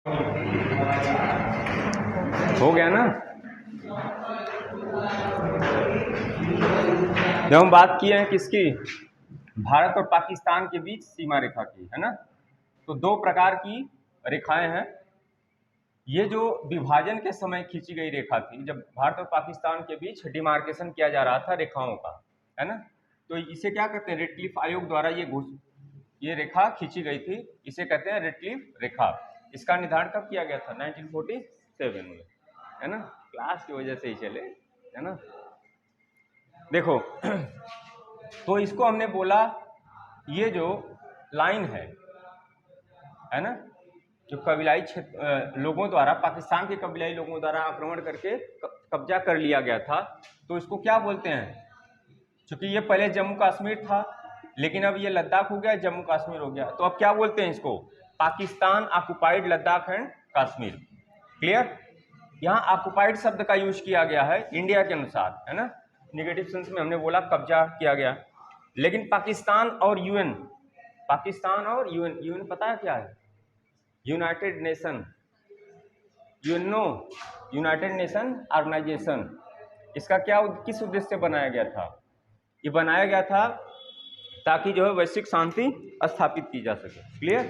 हो गया ना। जब हम बात किए हैं किसकी, भारत और पाकिस्तान के बीच सीमा रेखा की, है ना। तो दो प्रकार की रेखाएं हैं। ये जो विभाजन के समय खींची गई रेखा थी, जब भारत और पाकिस्तान के बीच डिमार्केशन किया जा रहा था रेखाओं का, है ना, तो इसे क्या कहते हैं, रेडक्लिफ आयोग द्वारा ये रेखा खींची गई थी, इसे कहते हैं रेडक्लिफ रेखा। इसका निर्धारण कब किया गया था? 1947 में, है ना। क्लास की वजह से ही चले, है ना। देखो तो इसको हमने बोला, ये जो लाइन है ना, जो कबीलाई क्षेत्र लोगों द्वारा, पाकिस्तान के कबीलाई लोगों द्वारा आक्रमण करके कब्जा कर लिया गया था, तो इसको क्या बोलते हैं? क्योंकि ये पहले जम्मू कश्मीर था, लेकिन अब ये लद्दाख हो गया, जम्मू कश्मीर हो गया, तो अब क्या बोलते हैं इसको? Pakistan occupied Ladakh and Kashmir. Clear? यहाँ ऑक्युपाइड शब्द का यूज किया गया है इंडिया के अनुसार, है ना। निगेटिव सेंस में हमने बोला कब्जा किया गया, लेकिन पाकिस्तान और यूएन, यूएन पता है क्या है? United Nation, UNO, United Nation Organisation. इसका क्या किस उद्देश्य से बनाया गया था? ये बनाया गया था ताकि जो है वैश्विक शांति स्थापित की जा सके। क्लियर?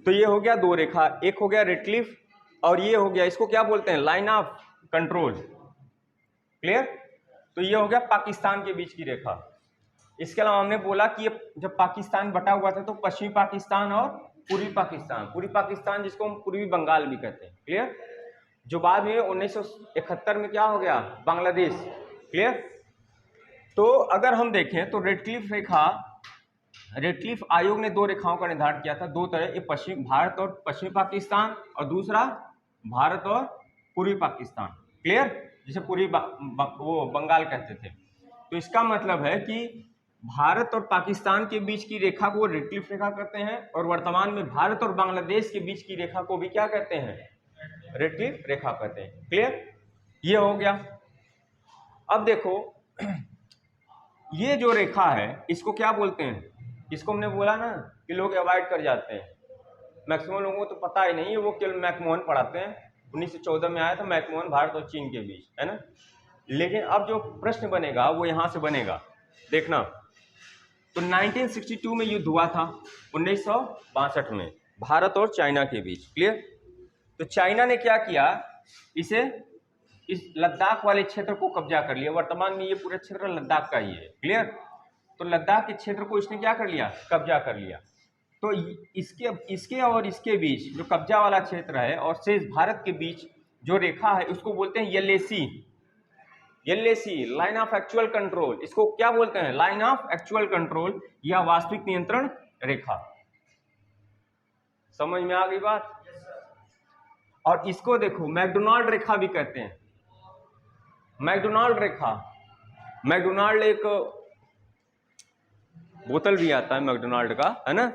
तो ये हो गया दो रेखा, एक हो गया रेडक्लिफ और ये हो गया, इसको क्या बोलते हैं? Line of control. क्लियर? तो ये हो गया पाकिस्तान के बीच की रेखा। इसके अलावा हमने बोला कि ये जब पाकिस्तान बटा हुआ था तो पश्चिमी पाकिस्तान और पूर्वी पाकिस्तान जिसको हम पूर्वी बंगाल भी कहते हैं। क्लियर? जो बाद में 1971 में क्या हो गया? बांग्लादेश। क्लियर? तो अगर हम देखें तो रेडक्लिफ आयोग ने दो रेखाओं का निर्धारण किया था, दो तरह, एक पश्चिम भारत और पश्चिमी पाकिस्तान और दूसरा भारत और पूर्वी पाकिस्तान। क्लियर? जिसे पूर्वी वो बंगाल कहते थे। तो इसका मतलब है कि भारत और पाकिस्तान के बीच की रेखा को रेडक्लिफ रेखा कहते हैं, और वर्तमान में भारत और बांग्लादेश के बीच की रेखा को भी क्या कहते हैं? रेडक्लिफ रेखा कहते हैं। क्लियर? ये हो गया। अब देखो ये जो रेखा है इसको क्या बोलते हैं? इसको हमने बोला ना कि लोग अवॉइड कर जाते हैं, मैक्सिमम लोगों को तो पता ही नहीं है, वो केवल मैकमोहन पढ़ाते हैं। 1914 में आया था मैकमोहन, भारत और चीन के बीच, है ना। लेकिन अब जो प्रश्न बनेगा वो यहां से बनेगा, देखना। तो 1962 में युद्ध हुआ था, 1962 में भारत और चाइना के बीच। क्लियर? तो चाइना ने क्या किया, इस लद्दाख वाले क्षेत्र को कब्जा कर लिया। वर्तमान में ये पूरा क्षेत्र लद्दाख का ही है। क्लियर? तो लद्दाख के क्षेत्र को इसने क्या कर लिया? कब्जा कर लिया। तो इसके और इसके बीच जो कब्जा वाला क्षेत्र है और शेष भारत के बीच जो रेखा है उसको बोलते हैं LAC, line of actual control. इसको क्या बोलते हैं? लाइन ऑफ एक्चुअल कंट्रोल या वास्तविक नियंत्रण रेखा। समझ में आ गई बात? और इसको देखो मैकडोनाल्ड रेखा भी कहते हैं। मैकडोनाल्ड रेखा, मैकडोनाल्ड एक बोतल भी आता है मैकडोनाल्ड का, है ना।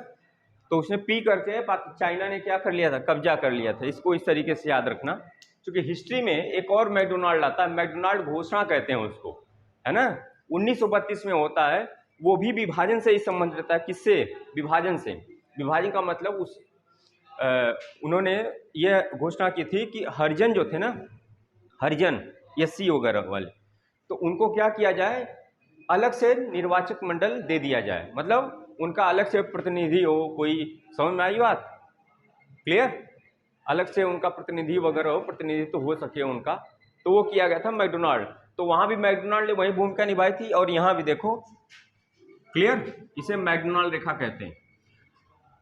तो उसने पी करके चाइना ने क्या कर लिया था? कब्जा कर लिया था। इसको इस तरीके से याद रखना, क्योंकि हिस्ट्री में एक और मैकडोनाल्ड आता है, मैकडोनाल्ड घोषणा कहते हैं उसको, है ना। 1932 में होता है, वो भी विभाजन से ही संबंध रहता है। किससे? विभाजन से। विभाजन का मतलब उन्होंने ये घोषणा की थी कि हरिजन जो थे ना, हरिजन एससी वगैरह वाले, तो उनको क्या किया जाए? अलग से निर्वाचक मंडल दे दिया जाए, मतलब उनका अलग से प्रतिनिधि हो कोई। समझ में आई बात? क्लियर? अलग से उनका प्रतिनिधि वगैरह हो, प्रतिनिधित्व हो सके उनका, तो वो किया गया था मैकडोनाल्ड। तो वहां भी मैकडोनाल्ड ने वही भूमिका निभाई थी और यहां भी देखो। क्लियर? इसे मैकडोनाल्ड रेखा कहते हैं।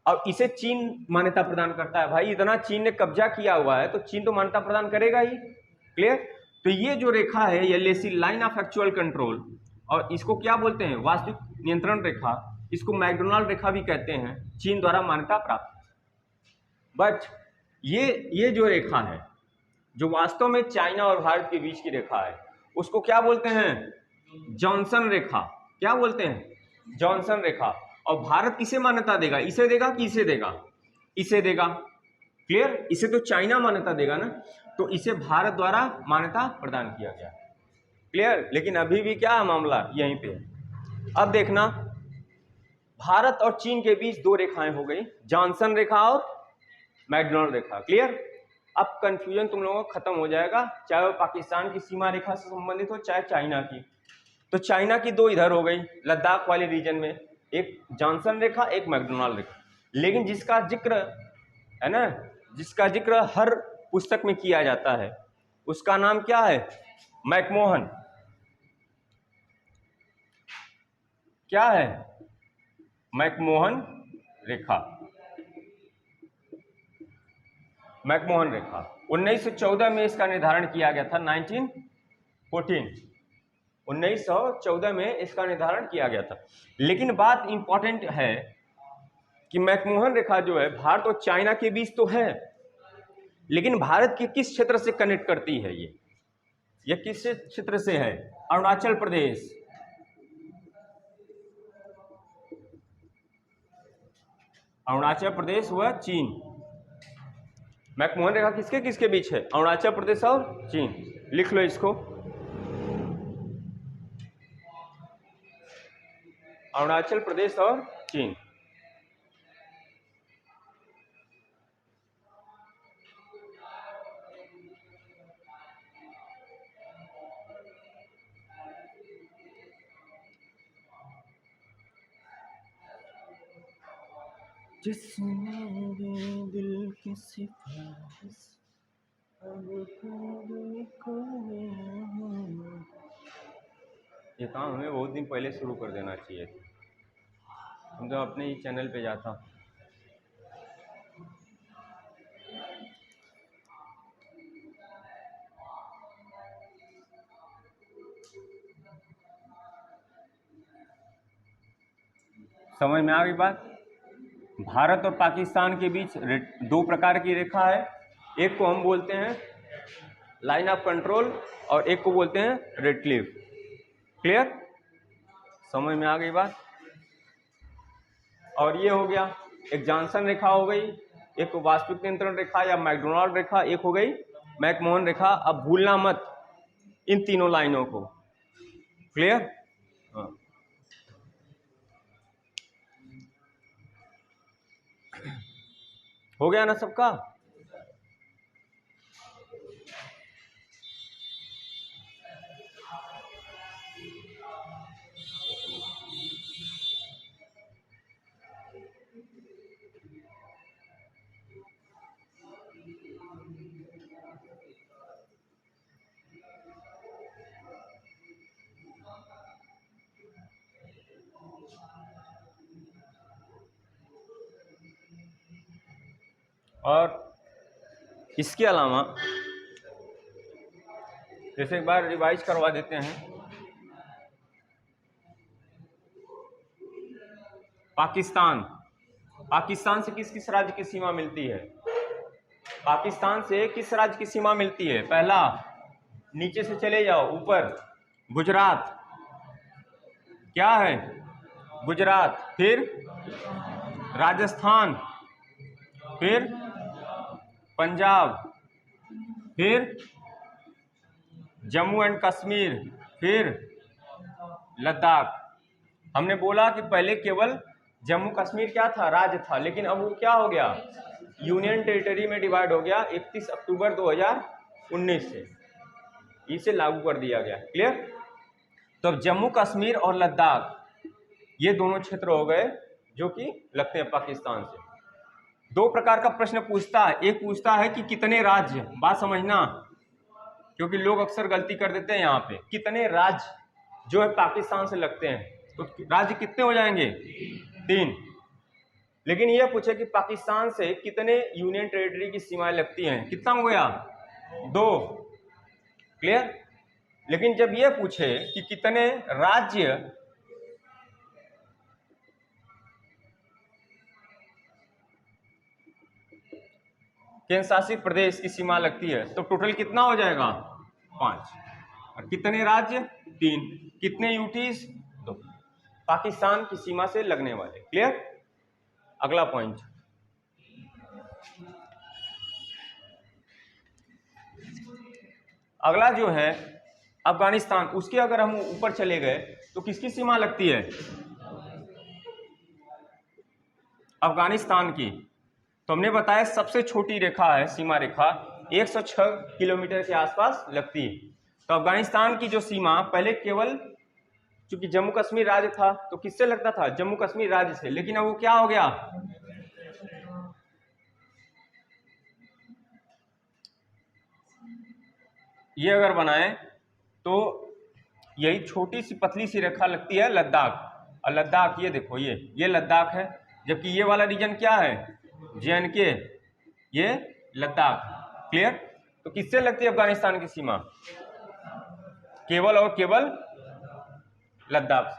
और इसे चीन मान्यता प्रदान करता है। भाई इतना चीन ने कब्जा किया हुआ है तो चीन तो मान्यता प्रदान करेगा ही। क्लियर? तो ये जो रेखा है LAC, line of actual control, और इसको क्या बोलते हैं? वास्तविक नियंत्रण रेखा। इसको मैकडोनाल्ड रेखा भी कहते हैं, चीन द्वारा मान्यता प्राप्त। बट ये जो रेखा है जो वास्तव में चाइना और भारत के बीच की रेखा है, उसको क्या बोलते हैं? जॉनसन रेखा। क्या बोलते हैं? जॉनसन रेखा। और भारत किसे मान्यता देगा? इसे देगा कि इसे देगा? इसे देगा। क्लियर? इसे तो चाइना मान्यता देगा ना, तो इसे भारत द्वारा मान्यता प्रदान किया गया। क्लियर? लेकिन अभी भी क्या मामला यहीं पे है। अब देखना, भारत और चीन के बीच दो रेखाएं हो गई, जॉनसन रेखा और मैकडोनाल्ड रेखा। क्लियर? अब कंफ्यूजन तुम लोगों का खत्म हो जाएगा, चाहे वो पाकिस्तान की सीमा रेखा से संबंधित हो चाहे चाइना की। तो चाइना की दो इधर हो गई लद्दाख वाले रीजन में, एक जॉनसन रेखा एक मैकडोनाल्ड रेखा। लेकिन जिसका जिक्र है ना, जिसका जिक्र हर पुस्तक में किया जाता है उसका नाम क्या है? मैकमोहन। क्या है? मैकमोहन रेखा। मैकमोहन रेखा 1914 में इसका निर्धारण किया गया था। 1914 में इसका निर्धारण किया गया था। लेकिन बात इंपॉर्टेंट है कि मैकमोहन रेखा जो है भारत और चाइना के बीच तो है, लेकिन भारत के किस क्षेत्र से कनेक्ट करती है? ये किस क्षेत्र से है? अरुणाचल प्रदेश, अरुणाचल प्रदेश व चीन। मैकमोहन रेखा किसके किसके बीच है? अरुणाचल प्रदेश और चीन। लिख लो इसको, अरुणाचल प्रदेश और चीन। जिसने दिल की सिफारिश ये काम हमें बहुत दिन पहले शुरू कर देना चाहिए। हम तो अपने ही चैनल पे जाता। समझ में आ गई बात? भारत और पाकिस्तान के बीच दो प्रकार की रेखा है, एक को हम बोलते हैं लाइन ऑफ कंट्रोल और एक को बोलते हैं रेड क्लिफ। क्लियर? समझ में आ गई बात? और ये हो गया, एक जॉनसन रेखा हो गई, एक वास्तविक नियंत्रण रेखा या मैकडोनाल्ड रेखा, एक हो गई मैकमोहन रेखा। अब भूलना मत इन तीनों लाइनों को। क्लियर? हाँ। हो गया ना सबका? और इसके अलावा जैसे एक बार रिवाइज करवा देते हैं। पाकिस्तान, पाकिस्तान से किस किस राज्य की सीमा मिलती है? पाकिस्तान से किस राज्य की सीमा मिलती है? पहला, नीचे से चले जाओ ऊपर, गुजरात। क्या है? गुजरात। फिर राजस्थान, फिर पंजाब, फिर जम्मू एंड कश्मीर, फिर लद्दाख। हमने बोला कि पहले केवल जम्मू कश्मीर क्या था? राज्य था, लेकिन अब वो क्या हो गया? यूनियन टेरिटरी में डिवाइड हो गया 31 अक्टूबर 2019 से, इसे लागू कर दिया गया। क्लियर? तो अब जम्मू कश्मीर और लद्दाख ये दोनों क्षेत्र हो गए जो कि लगते हैं पाकिस्तान से। दो प्रकार का प्रश्न पूछता है, एक पूछता है कि कितने राज्य, बात समझना क्योंकि लोग अक्सर गलती कर देते हैं यहाँ पे, कितने राज्य जो है पाकिस्तान से लगते हैं, तो राज्य कितने हो जाएंगे? 3। लेकिन यह पूछे कि पाकिस्तान से कितने यूनियन टेरिटरी की सीमाएं लगती हैं, कितना हो गया? 2। क्लियर? लेकिन जब यह पूछे कि कितने राज्य केंद्र शासित प्रदेश की सीमा लगती है, तो टोटल कितना हो जाएगा? 5। और कितने राज्य? 3। कितने यूटीज? 2 पाकिस्तान की सीमा से लगने वाले। क्लियर? अगला पॉइंट, अगला जो है अफगानिस्तान। उसके अगर हम ऊपर चले गए तो किसकी सीमा लगती है? अफगानिस्तान की। तो हमने बताया सबसे छोटी रेखा है सीमा रेखा 106 किलोमीटर के आसपास लगती है। तो अफगानिस्तान की जो सीमा पहले केवल चूंकि जम्मू कश्मीर राज्य था तो किससे लगता था, जम्मू कश्मीर राज्य से, लेकिन अब वो क्या हो गया, ये अगर बनाए तो यही छोटी सी पतली सी रेखा लगती है लद्दाख, और लद्दाख ये देखो ये लद्दाख है, जबकि ये वाला रीजन क्या है, JNK, ये लद्दाख। क्लियर। तो किससे लगती है अफगानिस्तान की सीमा, केवल और केवल लद्दाख।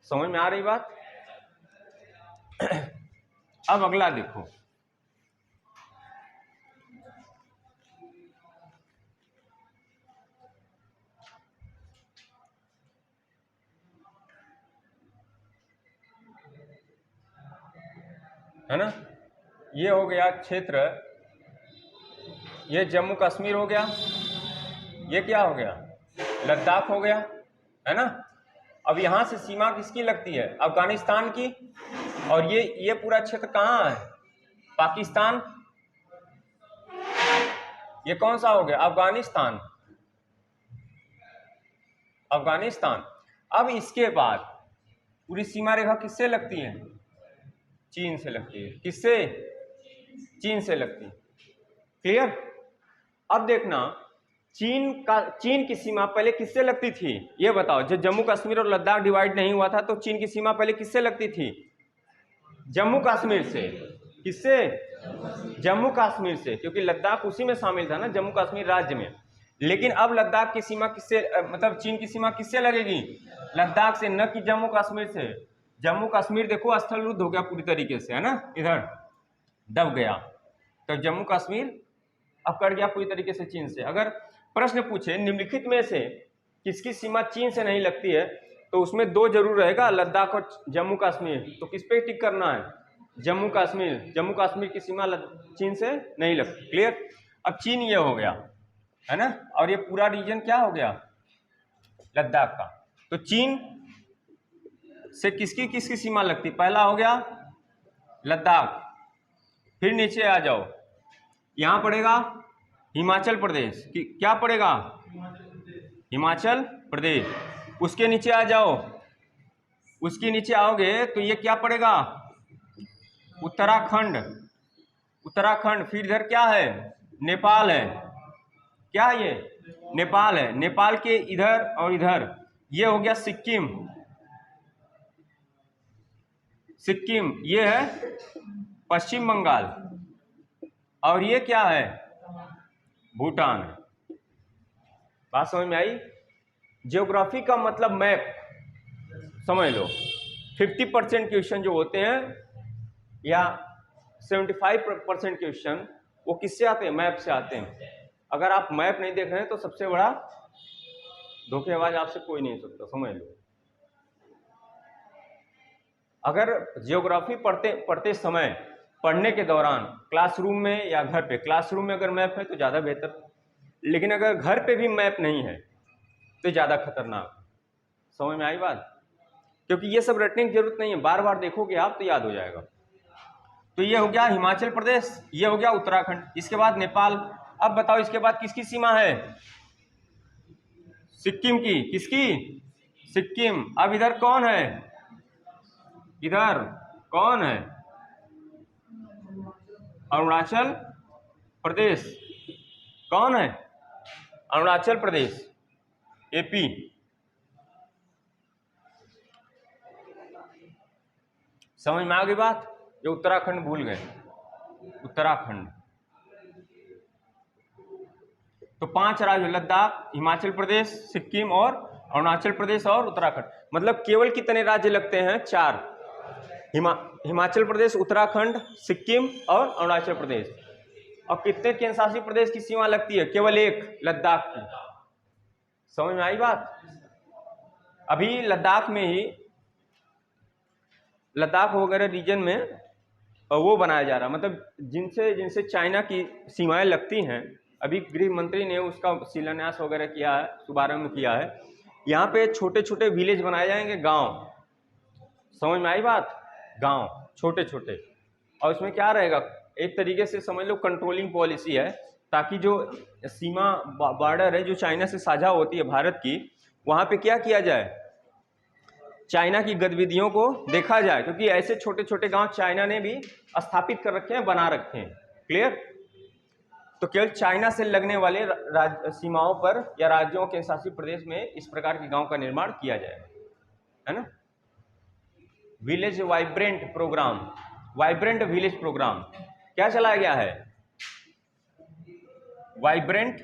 समझ में आ रही बात। अब अगला देखो, है ना, ये हो गया क्षेत्र, ये जम्मू कश्मीर हो गया, ये क्या हो गया, लद्दाख हो गया, है ना। अब यहां से सीमा किसकी लगती है, अफगानिस्तान की, और ये पूरा क्षेत्र कहाँ है, पाकिस्तान। ये कौन सा हो गया, अफगानिस्तान, अफगानिस्तान। अब इसके बाद पूरी सीमा रेखा किससे लगती है, चीन से लगती है। किससे, चीन से लगती है। क्लियर। अब देखना, चीन की सीमा पहले किससे लगती थी, ये बताओ। जब जम्मू कश्मीर और लद्दाख डिवाइड नहीं हुआ था तो चीन की सीमा पहले किससे लगती थी, जम्मू कश्मीर से। किससे, जम्मू कश्मीर से, क्योंकि लद्दाख उसी में शामिल था ना, जम्मू कश्मीर राज्य में। लेकिन अब लद्दाख की सीमा किससे, मतलब चीन की सीमा किससे लगेगी, लद्दाख से, न कि जम्मू कश्मीर से। जम्मू कश्मीर देखो स्थल रुद्ध हो गया पूरी तरीके से, है ना, इधर दब गया। तो जम्मू कश्मीर अब कट गया पूरी तरीके से चीन से। अगर प्रश्न पूछे निम्नलिखित में से किसकी सीमा चीन से नहीं लगती है, तो उसमें दो जरूर रहेगा, लद्दाख और जम्मू कश्मीर। तो किस पे टिक करना है, जम्मू कश्मीर। जम्मू कश्मीर की सीमा चीन से नहीं लगती। क्लियर। अब चीन ये हो गया, है ना, और ये पूरा रीजन क्या हो गया, लद्दाख का। तो चीन से किसकी किसकी सीमा लगती, पहला हो गया लद्दाख, फिर नीचे आ जाओ, यहां पड़ेगा हिमाचल प्रदेश, क्या पड़ेगा, हिमाचल प्रदेश। उसके नीचे आ जाओ, उसके नीचे आओगे तो ये क्या पड़ेगा, उत्तराखंड, उत्तराखंड। फिर इधर क्या है, नेपाल है, क्या ये नेपाल है। नेपाल के इधर और इधर ये हो गया सिक्किम, सिक्किम ये है पश्चिम बंगाल, और ये क्या है, भूटान है। बात समझ में आई। ज्योग्राफी का मतलब मैप समझ लो। 50% क्वेश्चन जो होते हैं या 75% क्वेश्चन वो किससे आते हैं, मैप से आते हैं। अगर आप मैप नहीं देख रहे हैं तो सबसे बड़ा धोखेबाज आपसे कोई नहीं सकता, समझ लो। अगर ज्योग्राफी पढ़ते समय, पढ़ने के दौरान, क्लासरूम में या घर पे, क्लासरूम में अगर मैप है तो ज़्यादा बेहतर, लेकिन अगर घर पे भी मैप नहीं है तो ज़्यादा खतरनाक। समझ में आई बात। क्योंकि ये सब रटने की जरूरत नहीं है, बार बार देखोगे आप तो याद हो जाएगा। तो ये हो गया हिमाचल प्रदेश, ये हो गया उत्तराखंड, इसके बाद नेपाल। अब बताओ इसके बाद किसकी सीमा है, सिक्किम की। किसकी, सिक्किम। अब इधर कौन है, इधर कौन है, अरुणाचल प्रदेश। कौन है, अरुणाचल प्रदेश, AP। समझ में आ गई बात। ये उत्तराखंड भूल गए, उत्तराखंड। तो 5 राज्य, लद्दाख, हिमाचल प्रदेश, सिक्किम और अरुणाचल प्रदेश और उत्तराखंड। मतलब केवल कितने राज्य लगते हैं, 4। हिमाचल प्रदेश, उत्तराखंड, सिक्किम और अरुणाचल प्रदेश। और कितने केंद्र शासित प्रदेश की सीमा लगती है, केवल 1, लद्दाख की। समझ में आई बात। अभी लद्दाख में ही, लद्दाख वगैरह रीजन में वो बनाया जा रहा, मतलब जिनसे चाइना की सीमाएं लगती हैं। अभी गृह मंत्री ने उसका शिलान्यास वगैरह किया है, शुभारंभ किया है। यहाँ पे छोटे छोटे विलेज बनाए जाएंगे, गांव। समझ में आई बात, गांव छोटे छोटे। और उसमें क्या रहेगा, एक तरीके से समझ लो कंट्रोलिंग पॉलिसी है, ताकि जो सीमा बॉर्डर है जो चाइना से साझा होती है भारत की, वहाँ पे क्या किया जाए, चाइना की गतिविधियों को देखा जाए, क्योंकि ऐसे छोटे छोटे गांव चाइना ने भी स्थापित कर रखे हैं, बना रखे हैं। क्लियर? तो केवल चाइना से लगने वाले सीमाओं पर या राज्यों के शासित प्रदेश में इस प्रकार के गांव का निर्माण किया जाएगा, है ना। Village vibrant programme, vibrant village programme क्या चलाया गया है, vibrant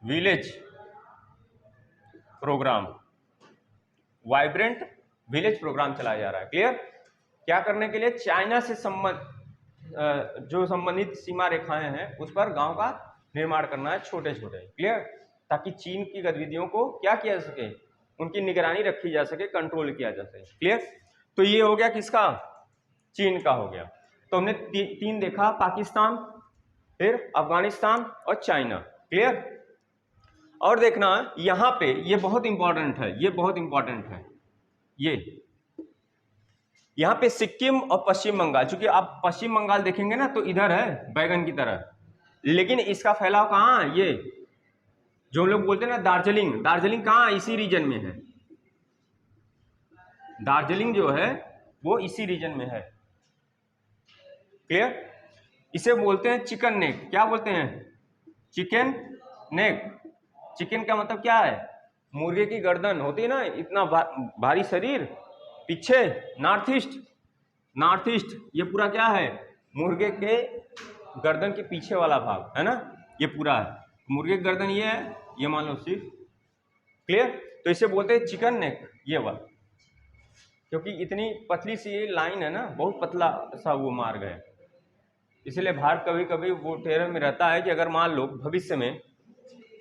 village programme, vibrant village programme चलाया जा रहा है। क्लियर? क्या करने के लिए, चाइना से जो संबंधित सीमा रेखाएं हैं उस पर गांव का निर्माण करना है, छोटे छोटे। क्लियर? ताकि चीन की गतिविधियों को क्या किया जा सके, उनकी निगरानी रखी जा सके, कंट्रोल किया जा सके। क्लियर? तो ये हो गया किसका, चीन का हो गया। तो हमने तीन देखा, पाकिस्तान, फिर अफगानिस्तान और चाइना। क्लियर? और देखना यहां पे, ये बहुत इंपॉर्टेंट है, ये बहुत इंपॉर्टेंट है, ये यहां पे सिक्किम और पश्चिम बंगाल, चूंकि आप पश्चिम बंगाल देखेंगे ना तो इधर है बैगन की तरह, लेकिन इसका फैलाव कहाँ है, ये जो लोग बोलते हैं ना दार्जिलिंग, दार्जिलिंग कहाँ, इसी रीजन में है। दार्जिलिंग जो है वो इसी रीजन में है। क्लियर? इसे बोलते हैं चिकन नेक। क्या बोलते हैं, चिकन नेक। चिकन का मतलब क्या है, मुर्गे की गर्दन होती है ना, इतना भारी शरीर, पीछे नॉर्थ ईस्ट, नॉर्थ ईस्ट ये पूरा क्या है, मुर्गे के गर्दन के पीछे वाला भाग है ना, ये पूरा है मुर्गे की गर्दन, ये है, ये मान लो सिर्फ। क्लियर? तो इसे बोलते हैं चिकन नेक, ये वाला, क्योंकि इतनी पतली सी लाइन है ना, बहुत पतला सा वो मार्ग है, इसलिए भारत कभी कभी वो टेरर में रहता है कि अगर मान लो भविष्य में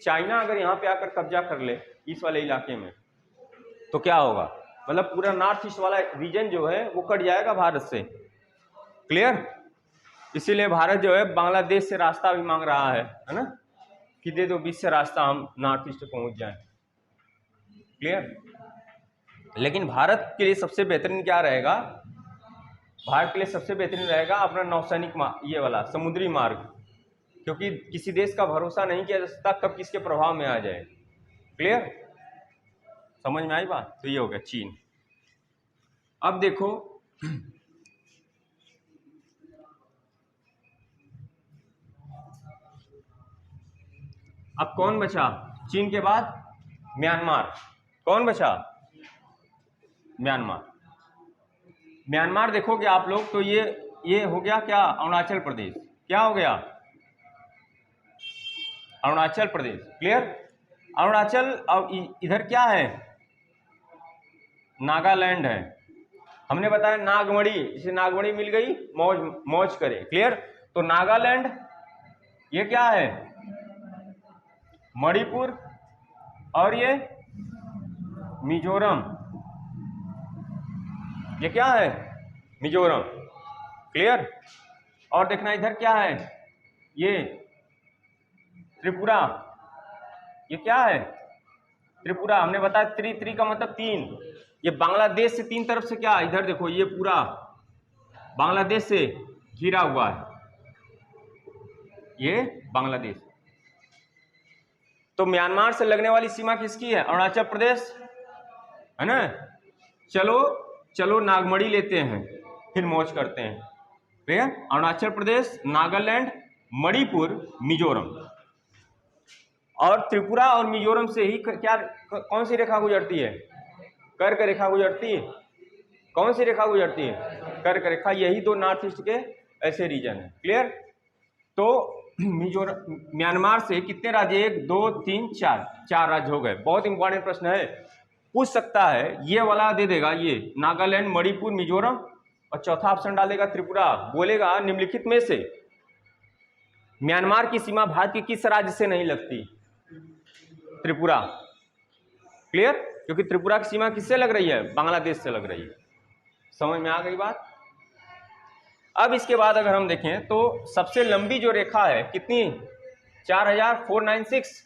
चाइना अगर यहाँ पे आकर कब्जा कर ले इस वाले इलाके में, तो क्या होगा, मतलब पूरा नॉर्थ ईस्ट वाला रीजन जो है वो कट जाएगा भारत से। क्लियर? इसीलिए भारत जो है बांग्लादेश से रास्ता भी मांग रहा है ना, कि दे दो बीच से रास्ता, हम नॉर्थ ईस्ट पहुंच जाएं। क्लियर? लेकिन भारत के लिए सबसे बेहतरीन क्या रहेगा, भारत के लिए सबसे बेहतरीन रहेगा अपना नौसैनिक ये वाला समुद्री मार्ग, क्योंकि किसी देश का भरोसा नहीं किया जा सकता कब किसके प्रभाव में आ जाए। क्लियर? समझ में आई बात? तो ये हो गया चीन। अब देखो अब कौन बचा चीन के बाद, म्यांमार। कौन बचा, म्यांमार। म्यांमार देखोगे आप लोग तो ये हो गया क्या, अरुणाचल प्रदेश। क्या हो गया, अरुणाचल प्रदेश। क्लियर? अरुणाचल, और इधर क्या है, नागालैंड है। हमने बताया नागमणि, इसे नागमणि मिल गई, मौज मौज करे। क्लियर? तो नागालैंड ये क्या है, मणिपुर, और ये मिजोरम, ये क्या है, मिजोरम। क्लियर? और देखना इधर क्या है, ये त्रिपुरा, ये क्या है, त्रिपुरा। हमने बताया त्रि का मतलब तीन, ये बांग्लादेश से तीन तरफ से क्या, इधर देखो ये पूरा बांग्लादेश से घिरा हुआ है, ये बांग्लादेश। तो म्यांमार से लगने वाली सीमा किसकी है, अरुणाचल प्रदेश है ना। चलो चलो नागमणि लेते हैं, फिर मौज करते हैं। ठीक है? अरुणाचल प्रदेश, नागालैंड, मणिपुर, मिजोरम, और त्रिपुरा और मिजोरम से ही क्या, कौन सी रेखा गुजरती है, कर्क रेखा गुजरती है। कौन सी रेखा गुजरती है, कर्क रेखा। यही दो नॉर्थ ईस्ट के ऐसे रीजन है। क्लियर? तो मिजोरम, म्यांमार से कितने राज्य, 1 2 3 4, 4 राज्य हो गए। बहुत इंपॉर्टेंट प्रश्न है, पूछ सकता है, ये वाला दे देगा, ये नागालैंड, मणिपुर, मिजोरम, और चौथा ऑप्शन डालेगा त्रिपुरा। बोलेगा निम्नलिखित में से म्यांमार की सीमा भारत के किस राज्य से नहीं लगती, त्रिपुरा। क्लियर? क्योंकि त्रिपुरा की सीमा किससे लग रही है, बांग्लादेश से लग रही है। समझ में आ गई बात? अब इसके बाद अगर हम देखें तो सबसे लंबी जो रेखा है कितनी, 4,496,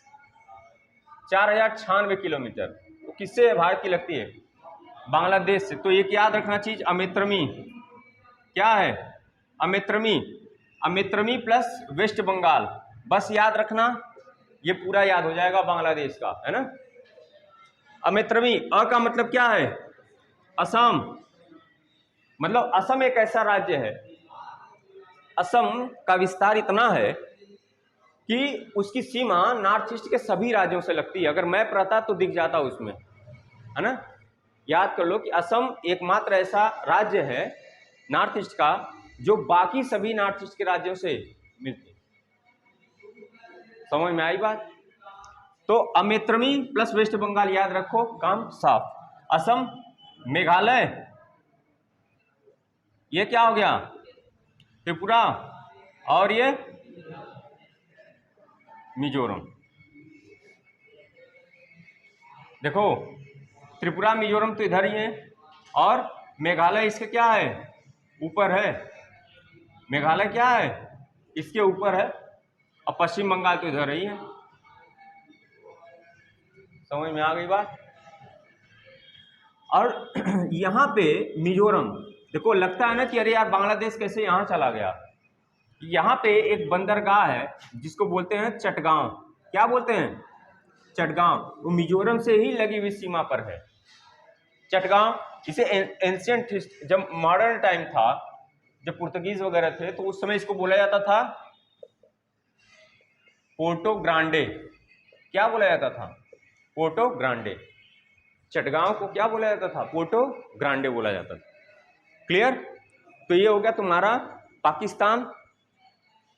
4,096 किलोमीटर, तो किससे भारत की लगती है, बांग्लादेश से। तो एक याद रखना चीज, अमेत्रमी, क्या है? अमित्रमी, अमित्रमी प्लस वेस्ट बंगाल, बस याद रखना, ये पूरा याद हो जाएगा बांग्लादेश का, है ना। अमित्रमी, अ का मतलब क्या है? असम, मतलब असम एक ऐसा राज्य है, असम का विस्तार इतना है कि उसकी सीमा नॉर्थ ईस्ट के सभी राज्यों से लगती है। अगर मैप रहता तो दिख जाता उसमें, है ना। याद कर लो कि असम एकमात्र ऐसा राज्य है नॉर्थ ईस्ट का जो बाकी सभी नॉर्थ ईस्ट के राज्यों से मिलती है। समझ में आई बात? तो अमित्रमी प्लस वेस्ट बंगाल याद रखो, काम साफ। असम, मेघालय, ये क्या हो गया? त्रिपुरा, और ये मिजोरम। देखो त्रिपुरा मिजोरम तो इधर ही है, और मेघालय इसके क्या है? ऊपर है। मेघालय क्या है? इसके ऊपर है, और पश्चिम बंगाल तो इधर ही है। समझ में आ गई बात? और यहाँ पे मिजोरम, देखो लगता है ना कि अरे यार बांग्लादेश कैसे यहाँ चला गया। यहाँ पे एक बंदरगाह है जिसको बोलते हैं चटगांव। क्या बोलते हैं? चटगांव। वो मिजोरम से ही लगी हुई सीमा पर है चटगांव। इसे एंशियंट, जब मॉडर्न टाइम था, जब पुर्तगीज वगैरह थे, तो उस समय इसको बोला जाता था पोर्टो ग्रांडे। क्या बोला जाता था? Porto Grande. चटगांव को क्या बोला जाता था? पोर्टो ग्रांडे बोला जाता था। क्लियर? तो ये हो गया तुम्हारा पाकिस्तान,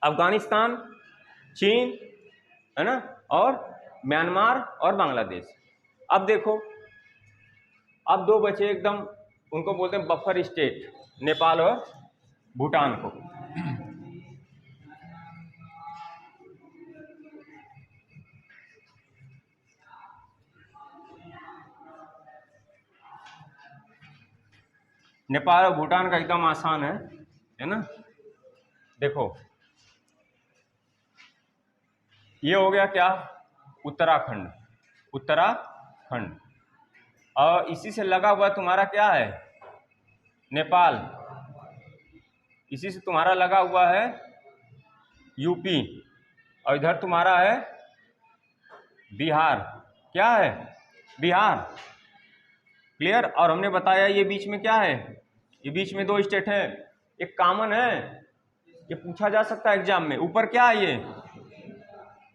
अफगानिस्तान, चीन, है ना, और म्यांमार और बांग्लादेश। अब देखो, अब दो बचे एकदम, उनको बोलते हैं बफर स्टेट, नेपाल और भूटान को। नेपाल और भूटान का एकदम आसान है ना। देखो ये हो गया क्या? उत्तराखंड, उत्तराखंड, और इसी से लगा हुआ तुम्हारा क्या है? नेपाल। इसी से तुम्हारा लगा हुआ है यूपी, और इधर तुम्हारा है बिहार। क्या है? बिहार। क्लियर? और हमने बताया ये बीच में क्या है? ये बीच में दो स्टेट है, एक कॉमन है, ये पूछा जा सकता है एग्जाम में। ऊपर क्या है? ये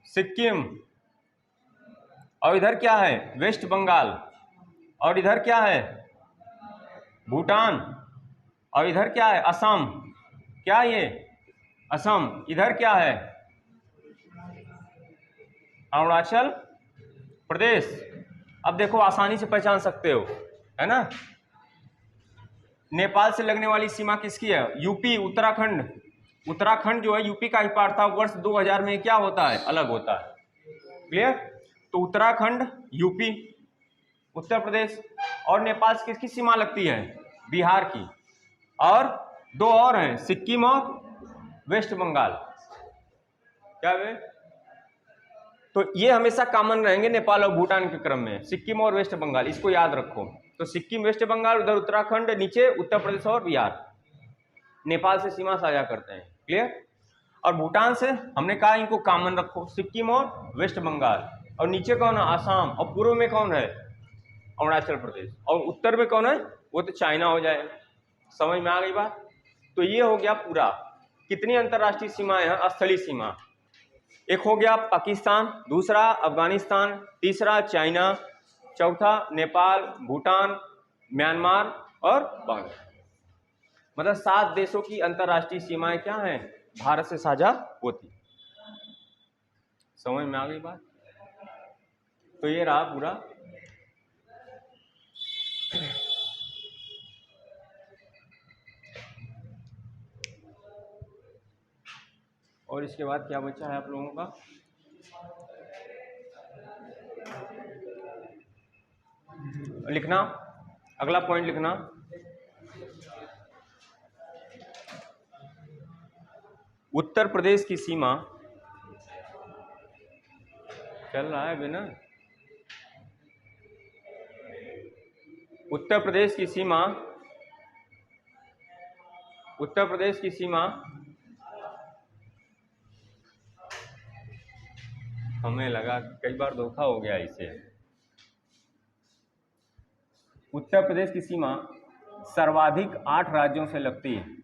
सिक्किम, और इधर क्या है? वेस्ट बंगाल, और इधर क्या है? भूटान, और इधर क्या है? असम। क्या ये? असम। इधर क्या है? अरुणाचल प्रदेश। अब देखो आसानी से पहचान सकते हो, है ना। नेपाल से लगने वाली सीमा किसकी है? यूपी, उत्तराखंड। उत्तराखंड जो है यूपी का ही पार्ट था, वर्ष 2000 में क्या होता है? अलग होता है। क्लियर? तो उत्तराखंड, यूपी, उत्तर प्रदेश, और नेपाल से किसकी सीमा लगती है? बिहार की। और दो और हैं, सिक्किम और वेस्ट बंगाल। क्या वे? तो ये हमेशा कॉमन रहेंगे नेपाल और भूटान के क्रम में, सिक्किम और वेस्ट बंगाल, इसको याद रखो। तो सिक्किम, वेस्ट बंगाल, उधर उत्तराखंड, नीचे उत्तर प्रदेश और बिहार नेपाल से सीमा साझा करते हैं। क्लियर? और भूटान से हमने कहा इनको कॉमन रखो, सिक्किम और वेस्ट बंगाल, और नीचे कौन है? आसाम, और पूर्व में कौन है? अरुणाचल प्रदेश, और उत्तर में कौन है? वो तो चाइना हो जाएगा। समझ में आ गई बात? तो ये हो गया पूरा। कितनी अंतरराष्ट्रीय सीमाएं हैं? स्थलीय सीमा। एक हो गया पाकिस्तान, दूसरा अफगानिस्तान, तीसरा चाइना, चौथा नेपाल, भूटान, म्यांमार और बांग्लादेश। मतलब 7 देशों की अंतरराष्ट्रीय सीमाएं क्या हैं? भारत से साझा होती। समझ में आ गई बात? तो ये रहा पूरा। और इसके बाद क्या बचा है आप लोगों का? लिखना, अगला पॉइंट लिखना। उत्तर प्रदेश की सीमा, चल रहा है बिना? उत्तर प्रदेश की सीमा उत्तर प्रदेश की सीमा, हमें लगा कई बार धोखा हो गया इसे। उत्तर प्रदेश की सीमा सर्वाधिक 8 राज्यों से लगती है,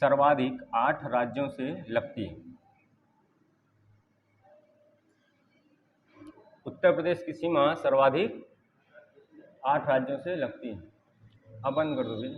सर्वाधिक 8 राज्यों से लगती है। उत्तर प्रदेश की सीमा सर्वाधिक 8 राज्यों से लगती है। अब बंद कर दो भैया।